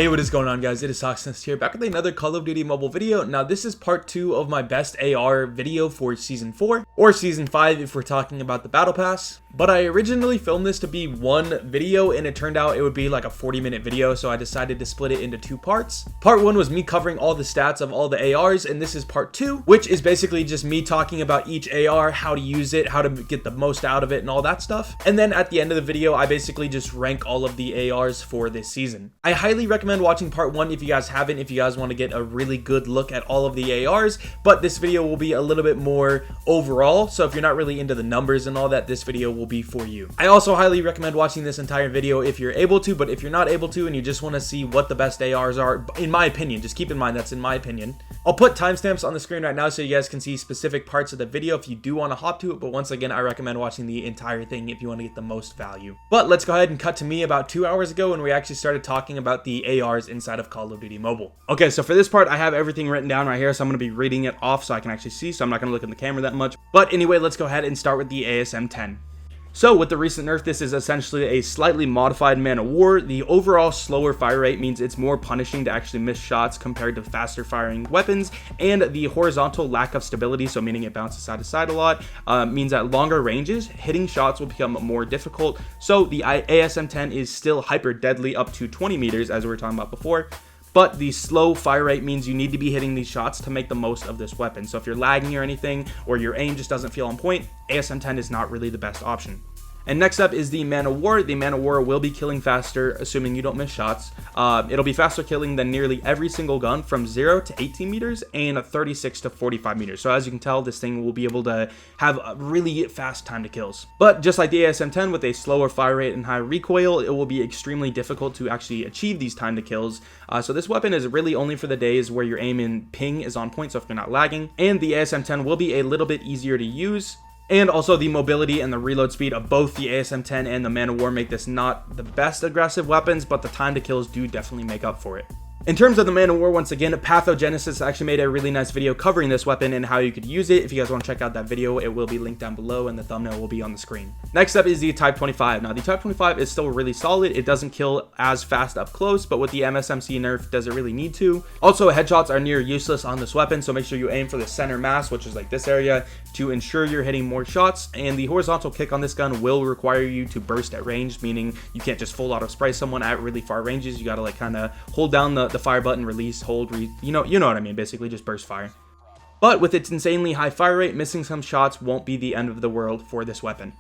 Hey, what is going on, guys? It is HawksNest here, back with another Call of Duty mobile video. Now, this is part 2 of my best AR video for Season 4, or Season 5 if we're talking about the Battle Pass. But I originally filmed this to be one video, and it turned out it would be like a 40-minute video, so I decided to split it into 2 parts. Part 1 was me covering all the stats of all the ARs, and this is part 2, which is basically just me talking about each AR, how to use it, how to get the most out of it, and all that stuff. And then at the end of the video, I basically just rank all of the ARs for this season. I highly recommend watching part 1 if you guys haven't, if you guys want to get a really good look at all of the ARs, but this video will be a little bit more overall, so if you're not really into the numbers and all that, this video will be for you. I also highly recommend watching this entire video if you're able to, but if you're not able to and you just want to see what the best ARs are, in my opinion, just keep in mind that's in my opinion. I'll put timestamps on the screen right now so you guys can see specific parts of the video if you do want to hop to it, but once again, I recommend watching the entire thing if you want to get the most value. But let's go ahead and cut to me about 2 hours ago when we actually started talking about the ARs inside of Call of Duty Mobile. Okay, so for this part, I have everything written down right here, so I'm going to be reading it off so I can actually see, so I'm not going to look in the camera that much. But anyway, let's go ahead and start with the ASM-10. So with the recent nerf, this is essentially a slightly modified Man of War. The overall slower fire rate means it's more punishing to actually miss shots compared to faster firing weapons, and the horizontal lack of stability, so meaning it bounces side to side a lot, means at longer ranges, hitting shots will become more difficult. So the ASM-10 is still hyper deadly up to 20 meters, as we were talking about before. But the slow fire rate means you need to be hitting these shots to make the most of this weapon. So if you're lagging or anything, or your aim just doesn't feel on point, ASM-10 is not really the best option. And next up is the Man of War. The Man of War will be killing faster, assuming you don't miss shots. It'll be faster killing than nearly every single gun from 0 to 18 meters and 36 to 45 meters. So as you can tell, this thing will be able to have a really fast time to kills. But just like the ASM-10 with a slower fire rate and high recoil, it will be extremely difficult to actually achieve these time to kills. So this weapon is really only for the days where your aim and ping is on point, so if you're not lagging. And the ASM-10 will be a little bit easier to use. And also the mobility and the reload speed of both the ASM-10 and the Man of War make this not the best aggressive weapons, but the time to kills do definitely make up for it. In terms of the Man of War, once again, Pathogenesis actually made a really nice video covering this weapon and how you could use it. If you guys want to check out that video, it will be linked down below and the thumbnail will be on the screen. Next up is the Type 25. Now, the Type 25 is still really solid. It doesn't kill as fast up close, but with the MSMC nerf, does it really need to? Also, headshots are near useless on this weapon, so make sure you aim for the center mass, which is like this area, to ensure you're hitting more shots. And the horizontal kick on this gun will require you to burst at range, meaning you can't just full auto spray someone at really far ranges. You gotta like kind of hold down the fire button, release, hold, you know what I mean, basically just burst fire. But with its insanely high fire rate, missing some shots won't be the end of the world for this weapon.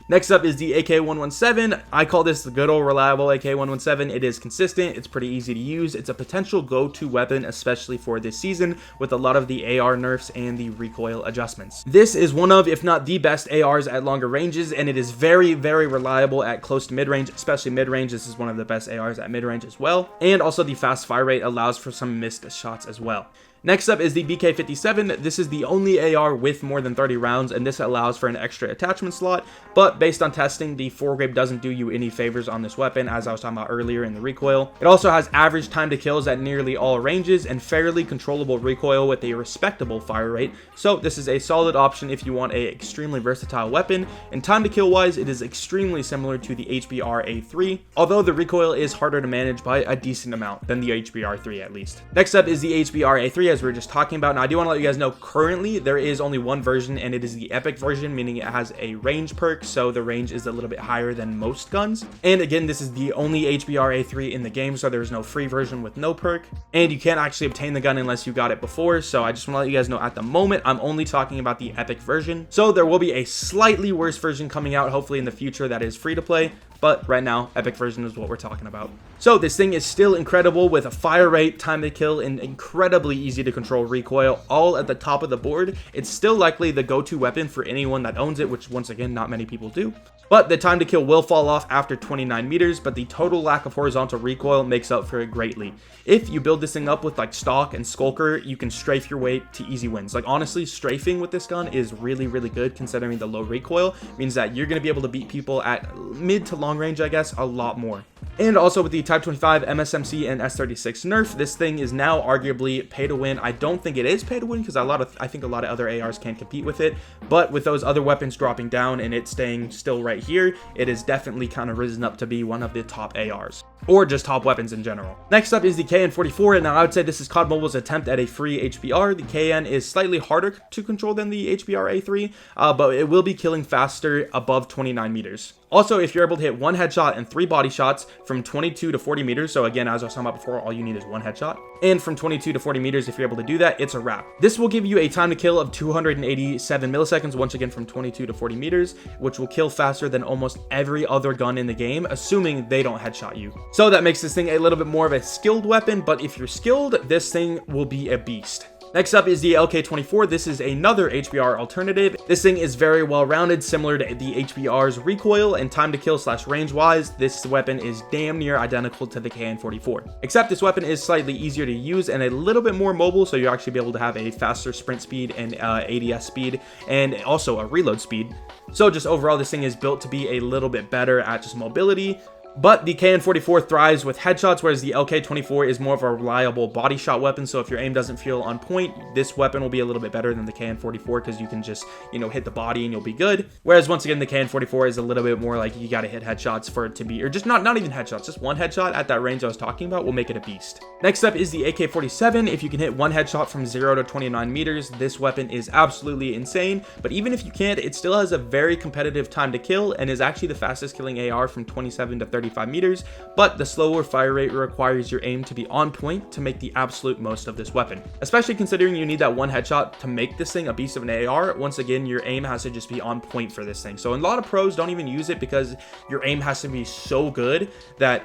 Next up is the AK-117. I call this the good old reliable AK-117. It is consistent, it's pretty easy to use, it's a potential go-to weapon, especially for this season, with a lot of the AR nerfs and the recoil adjustments. This is one of, if not the best ARs at longer ranges, and it is very, very reliable at close to mid-range, especially mid-range. This is one of the best ARs at mid-range as well. And also the fast fire rate allows for some missed shots as well. Next up is the BK-57. This is the only AR with more than 30 rounds, and this allows for an extra attachment slot, but based on testing, the foregrip doesn't do you any favors on this weapon, as I was talking about earlier in the recoil. It also has average time to kills at nearly all ranges and fairly controllable recoil with a respectable fire rate, so this is a solid option if you want a extremely versatile weapon, and time to kill wise, it is extremely similar to the HBR-A3, although the recoil is harder to manage by a decent amount than the HBR-3 at least. Next up is the HBR-A3, as we were just talking about. Now, I do want to let you guys know, currently there is only one version, and it is the epic version, meaning it has a range perk, so the range is a little bit higher than most guns. And again, this is the only HBR-A3 in the game, so there's no free version with no perk, and you can't actually obtain the gun unless you got it before. So I just want to let you guys know, at the moment I'm only talking about the epic version, so there will be a slightly worse version coming out hopefully in the future that is free to play, but right now epic version is what we're talking about. So this thing is still incredible with a fire rate, time to kill, and incredibly easy to control recoil, all at the top of the board. It's still likely the go-to weapon for anyone that owns it, which once again not many people do. But the time to kill will fall off after 29 meters, but the total lack of horizontal recoil makes up for it greatly. If you build this thing up with like stock and skulker, you can strafe your way to easy wins. Like honestly, strafing with this gun is really, really good considering the low recoil. It means that you're going to be able to beat people at mid to long range, I guess, a lot more. And also with the Type 25 MSMC and S36 nerf, this thing is now arguably pay to win. I don't think it is pay to win because I think a lot of other ARs can compete with it, but with those other weapons dropping down and it staying still right here, it is definitely kind of risen up to be one of the top ARs, or just top weapons in general. Next up is the KN44, and now I would say this is COD Mobile's attempt at a free HBR. The KN is slightly harder to control than the HBR A3, but it will be killing faster above 29 meters. Also, if you're able to hit one headshot and 3 body shots from 22 to 40 meters, so again, as I was talking about before, all you need is one headshot, and from 22 to 40 meters, if you're able to do that, it's a wrap. This will give you a time to kill of 287 milliseconds, once again from 22 to 40 meters, which will kill faster than almost every other gun in the game, assuming they don't headshot you. So that makes this thing a little bit more of a skilled weapon, but if you're skilled, this thing will be a beast. Next up is the LK24. This is another HBR alternative. This thing is very well rounded, similar to the HBR's recoil and time to kill / range wise. This weapon is damn near identical to the KN44, except this weapon is slightly easier to use and a little bit more mobile, so you'll actually be able to have a faster sprint speed and ADS speed, and also a reload speed. So just overall, this thing is built to be a little bit better at just mobility. But the KN44 thrives with headshots, whereas the LK24 is more of a reliable body shot weapon. So if your aim doesn't feel on point, this weapon will be a little bit better than the KN44 because you can just, hit the body and you'll be good. Whereas once again, the KN44 is a little bit more like you got to hit headshots for it to be, or just not even headshots, just one headshot at that range I was talking about will make it a beast. Next up is the AK-47. If you can hit one headshot from 0 to 29 meters, this weapon is absolutely insane. But even if you can't, it still has a very competitive time to kill and is actually the fastest killing AR from 27 to 35 meters, but the slower fire rate requires your aim to be on point to make the absolute most of this weapon, especially considering you need that one headshot to make this thing a beast of an AR. Once again, your aim has to just be on point for this thing. So a lot of pros don't even use it because your aim has to be so good that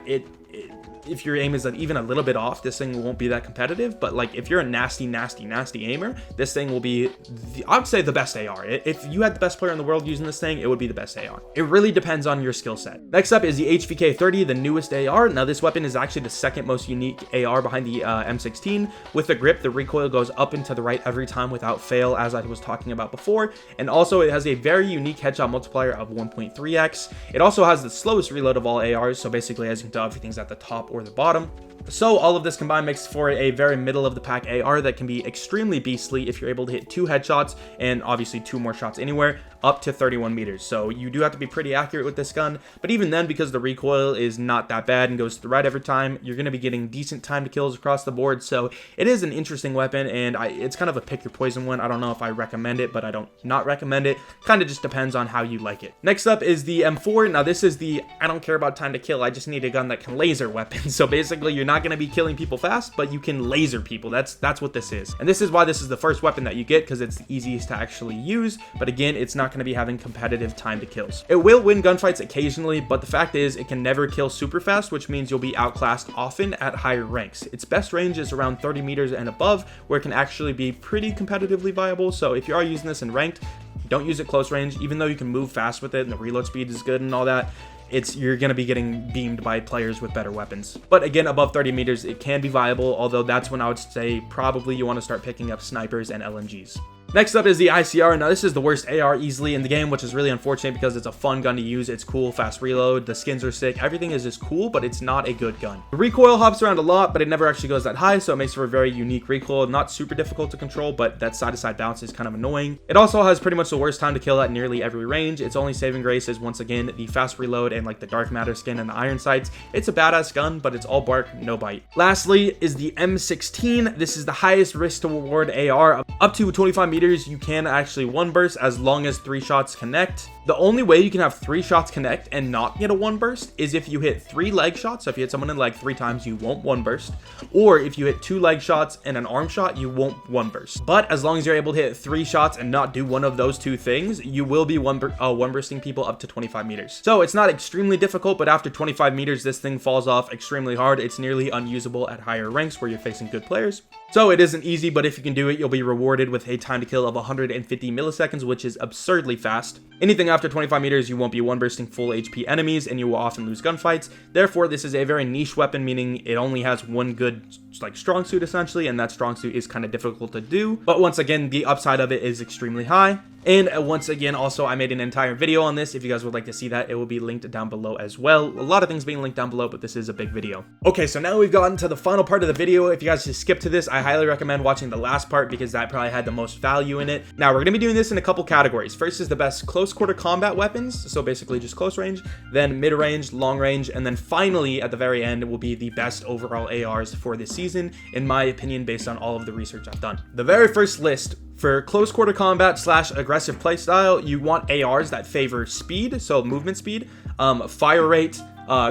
if your aim is even a little bit off, this thing won't be that competitive. But like if you're a nasty aimer, this thing will be, I would say, the best AR. If you had the best player in the world using this thing, it would be the best AR. It really depends on your skill set. Next up is the HVK-30, the newest AR. Now this weapon is actually the second most unique AR behind the M16. With the grip, the recoil goes up and to the right every time without fail, as I was talking about before. And also it has a very unique headshot multiplier of 1.3x. It also has the slowest reload of all ARs. So basically, as you can tell, everything's at the top or the bottom. So all of this combined makes for a very middle of the pack AR that can be extremely beastly if you're able to hit 2 headshots and obviously 2 more shots anywhere up to 31 meters. So you do have to be pretty accurate with this gun, but even then, because the recoil is not that bad and goes to the right every time, you're going to be getting decent time to kills across the board. So it is an interesting weapon, and it's kind of a pick your poison one. I don't know if I recommend it, but I don't not recommend it. Kind of just depends on how you like it. Next up is the M4. Now this is the I don't care about time to kill, I just need a gun that can laser weapon. So basically you're not going to be killing people fast, but you can laser people. That's what this is. And this is why this is the first weapon that you get, because it's the easiest to actually use. But again, it's not going to be having competitive time to kills. It will win gunfights occasionally, but the fact is it can never kill super fast, which means you'll be outclassed often at higher ranks. Its best range is around 30 meters and above, where it can actually be pretty competitively viable. So if you are using this in ranked, don't use it close range. Even though you can move fast with it and the reload speed is good and all that, you're going to be getting beamed by players with better weapons. But again, above 30 meters, it can be viable, although that's when I would say probably you want to start picking up snipers and LMGs. Next up is the ICR. Now this is the worst AR easily in the game, which is really unfortunate because it's a fun gun to use. It's cool, fast reload, the skins are sick, everything is just cool, but it's not a good gun. The recoil hops around a lot, but it never actually goes that high, so it makes for a very unique recoil. Not super difficult to control, but that side-to-side bounce is kind of annoying. It also has pretty much the worst time to kill at nearly every range. Its only saving grace is, once again, the fast reload and like the dark matter skin and the iron sights. It's a badass gun, but it's all bark, no bite. Lastly is the M16. This is the highest risk to reward AR. Up to 25 meters, you can actually one burst as long as 3 shots connect. The only way you can have 3 shots connect and not get a one burst is if you hit 3 leg shots. So if you hit someone in leg 3 times, you won't one burst. Or if you hit 2 leg shots and an arm shot, you won't one burst. But as long as you're able to hit 3 shots and not do one of those 2 things, you will be one bursting people up to 25 meters. So it's not extremely difficult, but after 25 meters, this thing falls off extremely hard. It's nearly unusable at higher ranks where you're facing good players. So it isn't easy, but if you can do it, you'll be rewarded with a time to kill of 150 milliseconds, which is absurdly fast. Anything after 25 meters, you won't be one bursting full HP enemies, and you will often lose gunfights. Therefore, this is a very niche weapon, meaning it only has one good strong suit essentially, and that strong suit is kind of difficult to do. But once again, the upside of it is extremely high. And once again, also, I made an entire video on this. If you guys would like to see that, it will be linked down below as well. A lot of things being linked down below, but this is a big video. Okay, so now we've gotten to the final part of the video. If you guys just skip to this, I highly recommend watching the last part because that probably had the most value in it. Now, we're going to be doing this in a couple categories. First is the best close quarter combat weapons, so basically just close range, then mid range, long range, and then finally, at the very end, will be the best overall ARs for this season, in my opinion, based on all of the research I've done. The very first list for close quarter combat / aggressive playstyle, you want ARs that favor speed, so movement speed, fire rate,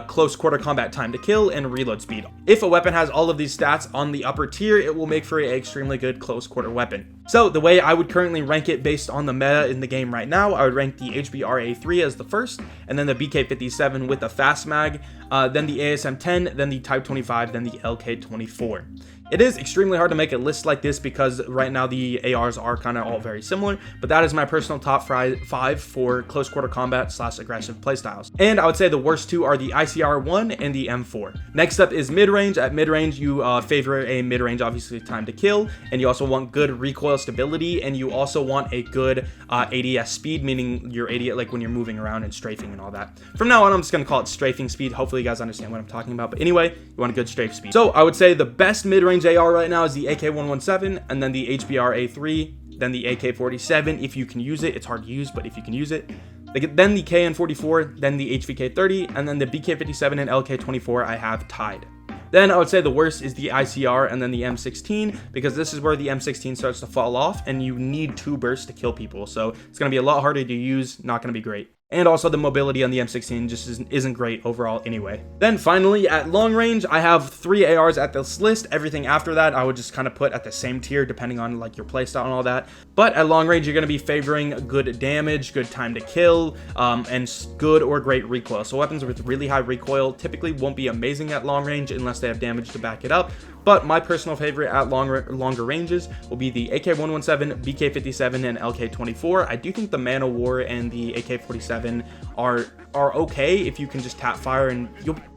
close quarter combat time to kill, and reload speed. If a weapon has all of these stats on the upper tier, it will make for an extremely good close quarter weapon. So the way I would currently rank it based on the meta in the game right now, I would rank the HBR-A3 as the first, and then the BK57 with the fast mag, then the ASM-10, then the Type 25, then the LK24. It is extremely hard to make a list like this because right now the ARs are kind of all very similar, but that is my personal top 5 for close quarter combat / aggressive playstyles. And I would say the worst two are the ICR-1 and the M4. Next up is mid-range. At mid-range, you favor a mid-range, obviously, time to kill, and you also want good recoil stability, and you also want a good ADS speed, meaning your ADS, like when you're moving around and strafing and all that. From now on, I'm just going to call it strafing speed. Hopefully you guys understand what I'm talking about, but anyway, you want a good strafe speed. So I would say the best mid-range AR right now is the AK-117, and then the HBR-A3, then the AK-47 if you can use it. It's hard to use, but if you can use it. Then the KN-44, then the HVK-30, and then the BK-57 and LK-24 I have tied. Then I would say the worst is the ICR and then the M16, because this is where the M16 starts to fall off and you need 2 bursts to kill people. So it's going to be a lot harder to use, not going to be great. And also the mobility on the M16 just isn't great overall anyway. Then finally, at long range, I have 3 ARs at this list. Everything after that, I would just kind of put at the same tier depending on like your playstyle and all that. But at long range, you're going to be favoring good damage, good time to kill, and good or great recoil. So weapons with really high recoil typically won't be amazing at long range unless they have damage to back it up. But my personal favorite at longer ranges will be the AK-117, BK-57, and LK-24. I do think the Man of War and the AK-47 are okay if you can just tap fire, and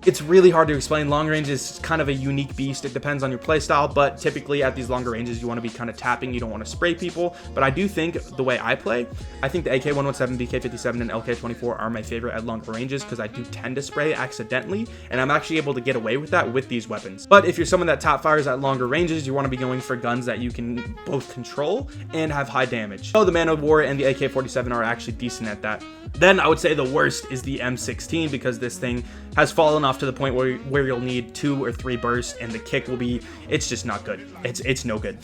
it's really hard to explain. Long range is kind of a unique beast. It depends on your playstyle, but typically at these longer ranges, you want to be kind of tapping. You don't want to spray people. But I do think the way I play, I think the AK-117, BK-57, and LK-24 are my favorite at longer ranges because I do tend to spray accidentally, and I'm actually able to get away with that with these weapons. But if you're someone that tap fires at longer ranges, you want to be going for guns that you can both control and have high damage. So the Man of War and the AK-47 are actually decent at that. Then I would say the worst is the M16 because this thing has fallen off to the point where you'll need 2 or 3 bursts and the kick will be, it's just not good. It's no good.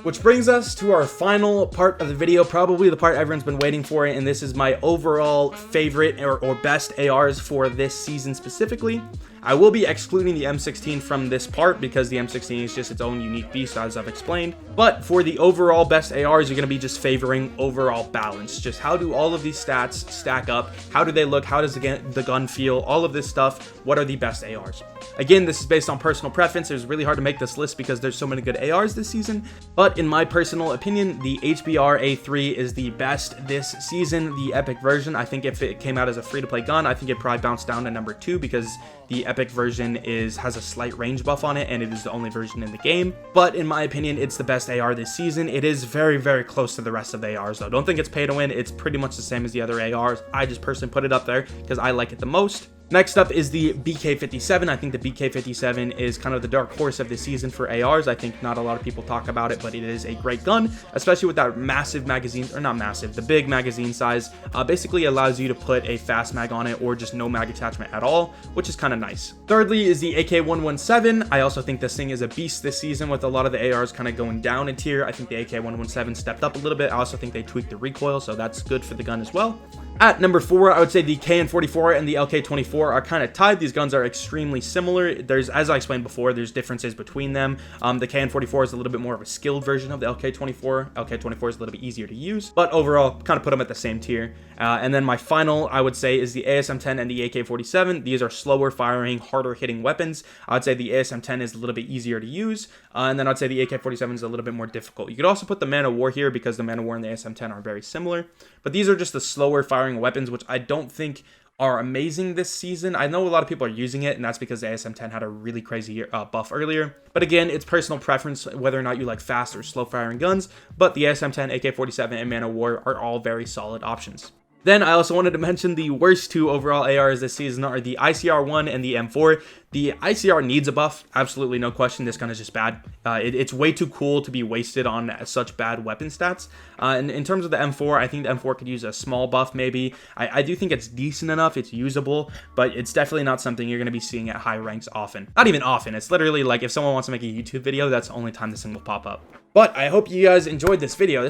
Which brings us to our final part of the video, probably the part everyone's been waiting for, and this is my overall favorite or best ARs for this season specifically. I will be excluding the M16 from this part because the M16 is just its own unique beast, as I've explained. But for the overall best ARs, you're going to be just favoring overall balance. Just how do all of these stats stack up? How do they look? How does the gun feel? All of this stuff. What are the best ARs? Again, this is based on personal preference. It's really hard to make this list because there's so many good ARs this season. But in my personal opinion, the HBR-A3 is the best this season. The Epic version, I think if it came out as a free-to-play gun, I think it probably bounced down to number 2 because the Epic version has a slight range buff on it, and it is the only version in the game. But in my opinion, it's the best AR this season. It is very, very close to the rest of the ARs, though. Don't think it's pay to win. It's pretty much the same as the other ARs. I just personally put it up there because I like it the most. Next up is the BK-57. I think the BK-57 is kind of the dark horse of the season for ARs. I think not a lot of people talk about it, but it is a great gun, especially with that massive magazine, or not massive, the big magazine size. Basically allows you to put a fast mag on it or just no mag attachment at all, which is kind of nice. Thirdly is the AK-117. I also think this thing is a beast this season with a lot of the ARs kind of going down in tier. I think the AK-117 stepped up a little bit. I also think they tweaked the recoil, so that's good for the gun as well. At number 4, I would say the KN-44 and the LK-24 are kind of tied. These guns are extremely similar. As I explained before, there's differences between them. The KN-44 is a little bit more of a skilled version of the LK-24. LK-24 is a little bit easier to use, but overall, kind of put them at the same tier. And then my final, I would say, is the ASM-10 and the AK-47. These are slower firing, harder hitting weapons. I would say the ASM-10 is a little bit easier to use, and then I'd say the AK-47 is a little bit more difficult. You could also put the Man of War here because the Man of War and the ASM-10 are very similar, but these are just the slower firing weapons, which I don't think are amazing this season. I know a lot of people are using it, and that's because the ASM-10 had a really crazy buff earlier. But again, it's personal preference whether or not you like fast or slow firing guns, but the ASM-10, AK-47, and Man of War are all very solid options. Then I also wanted to mention the worst two overall ARs this season are the ICR-1 and the M4. The ICR needs a buff, absolutely no question. This gun is just bad. It's way too cool to be wasted on such bad weapon stats. And in terms of the M4, I think the M4 could use a small buff maybe. I do think it's decent enough, it's usable, but it's definitely not something you're going to be seeing at high ranks often. Not even often, it's literally like if someone wants to make a YouTube video, that's the only time this thing will pop up. But I hope you guys enjoyed this video.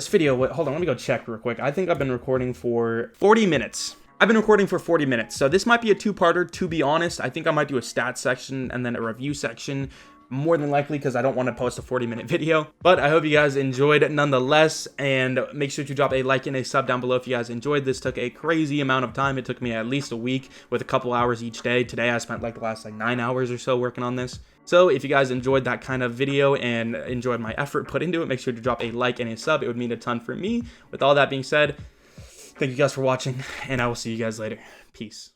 Hold on, let me go check real quick. I think I've been recording for 40 minutes. I've been recording for 40 minutes, so this might be a two-parter, to be honest. I think I might do a stats section and then a review section, more than likely, because I don't want to post a 40-minute video. But I hope you guys enjoyed it nonetheless, and make sure to drop a like and a sub down below if you guys enjoyed. This took a crazy amount of time. It took me at least a week with a couple hours each day. Today I spent like the last 9 hours or so working on this. So if you guys enjoyed that kind of video and enjoyed my effort put into it, make sure to drop a like and a sub. It would mean a ton for me. With all that being said, thank you guys for watching, and I will see you guys later. Peace.